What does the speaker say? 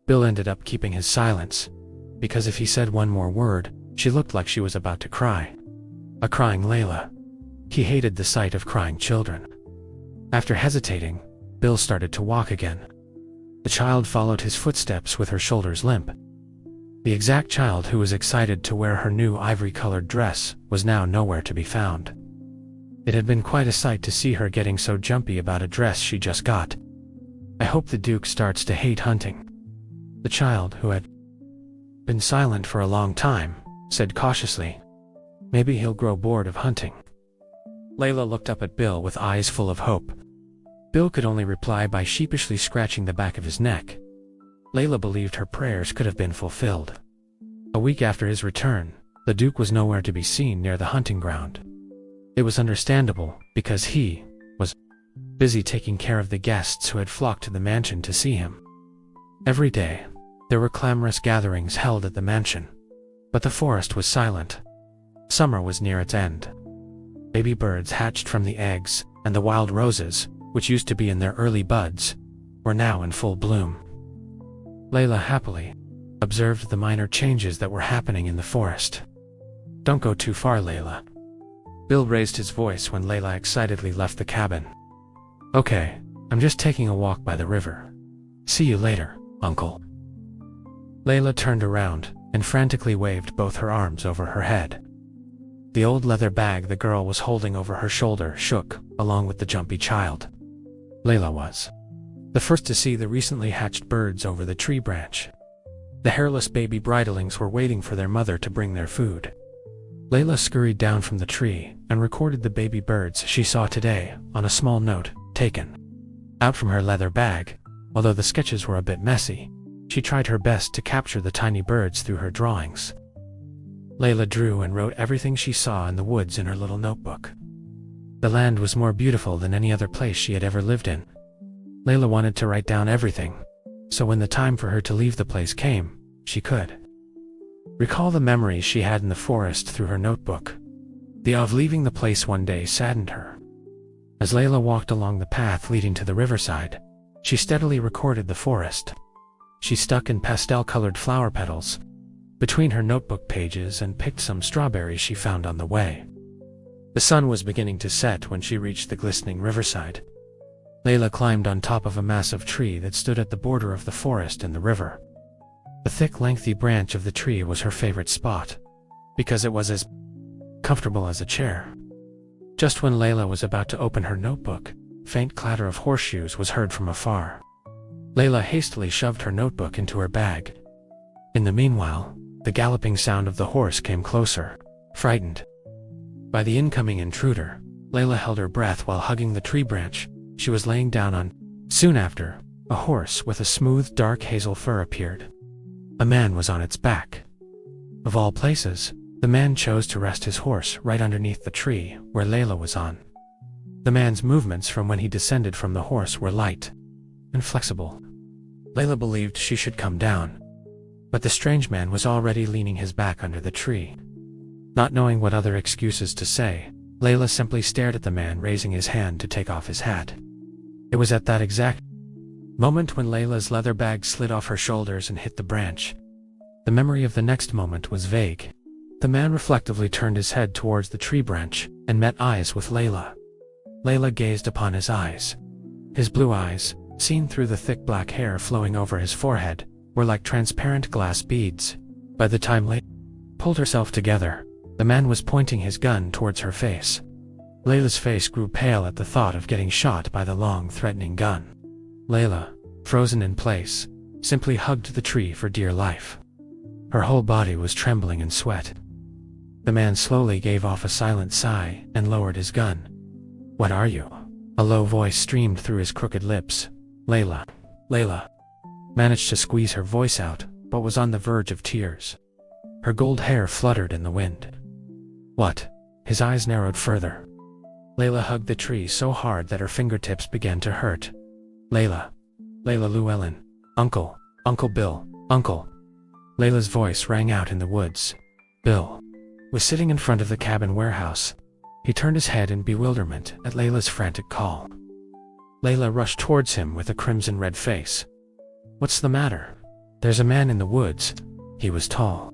Bill ended up keeping his silence, because if he said one more word, she looked like she was about to cry. A crying Layla. He hated the sight of crying children. After hesitating, Bill started to walk again. The child followed his footsteps with her shoulders limp. The exact child who was excited to wear her new ivory-colored dress was now nowhere to be found. It had been quite a sight to see her getting so jumpy about a dress she just got. I hope the Duke starts to hate hunting. The child, who had been silent for a long time, said cautiously, "Maybe he'll grow bored of hunting." Layla looked up at Bill with eyes full of hope. Bill could only reply by sheepishly scratching the back of his neck. Layla believed her prayers could have been fulfilled. A week after his return, the Duke was nowhere to be seen near the hunting ground. It was understandable, because he was busy taking care of the guests who had flocked to the mansion to see him. Every day, there were clamorous gatherings held at the mansion, but the forest was silent. Summer was near its end. Baby birds hatched from the eggs, and the wild roses, which used to be in their early buds, were now in full bloom. Layla happily observed the minor changes that were happening in the forest. "Don't go too far, Layla." Bill raised his voice when Layla excitedly left the cabin. "Okay, I'm just taking a walk by the river. See you later, Uncle." Layla turned around and frantically waved both her arms over her head. The old leather bag the girl was holding over her shoulder shook, along with the jumpy child. Layla was the first to see the recently hatched birds over the tree branch. The hairless baby bridlings were waiting for their mother to bring their food. Layla scurried down from the tree and recorded the baby birds she saw today on a small note taken out from her leather bag. Although the sketches were a bit messy, she tried her best to capture the tiny birds through her drawings. Layla drew and wrote everything she saw in the woods in her little notebook. The land was more beautiful than any other place she had ever lived in. Layla wanted to write down everything, so when the time for her to leave the place came, she could recall the memories she had in the forest through her notebook. The of leaving the place one day saddened her. As Layla walked along the path leading to the riverside, she steadily recorded the forest. She stuck in pastel-colored flower petals between her notebook pages and picked some strawberries she found on the way. The sun was beginning to set when she reached the glistening riverside. Layla climbed on top of a massive tree that stood at the border of the forest and the river. The thick, lengthy branch of the tree was her favorite spot, because it was as comfortable as a chair. Just when Layla was about to open her notebook, faint clatter of horseshoes was heard from afar. Layla hastily shoved her notebook into her bag. In the meanwhile, the galloping sound of the horse came closer. Frightened by the incoming intruder, Layla held her breath while hugging the tree branch she was laying down on. Soon after, a horse with a smooth, dark hazel fur appeared. A man was on its back. Of all places, the man chose to rest his horse right underneath the tree where Layla was on. The man's movements from when he descended from the horse were light and flexible. Layla believed she should come down, but the strange man was already leaning his back under the tree. Not knowing what other excuses to say, Layla simply stared at the man raising his hand to take off his hat. It was at that exact moment when Layla's leather bag slid off her shoulders and hit the branch. The memory of the next moment was vague. The man reflectively turned his head towards the tree branch and met eyes with Layla. Layla gazed upon his eyes. His blue eyes, seen through the thick black hair flowing over his forehead, were like transparent glass beads. By the time Layla pulled herself together, the man was pointing his gun towards her face. Layla's face grew pale at the thought of getting shot by the long, threatening gun. Layla, frozen in place, simply hugged the tree for dear life. Her whole body was trembling in sweat. The man slowly gave off a silent sigh and lowered his gun. "What are you?" A low voice streamed through his crooked lips. Layla managed to squeeze her voice out, but was on the verge of tears. Her gold hair fluttered in the wind. "What?" His eyes narrowed further. Layla hugged the tree so hard that her fingertips began to hurt. Layla Llewellyn, Uncle Bill, Uncle." Layla's voice rang out in the woods. Bill was sitting in front of the cabin warehouse. He turned his head in bewilderment at Layla's frantic call. Layla rushed towards him with a crimson red face. "What's the matter, "There's a man in the woods. He was tall.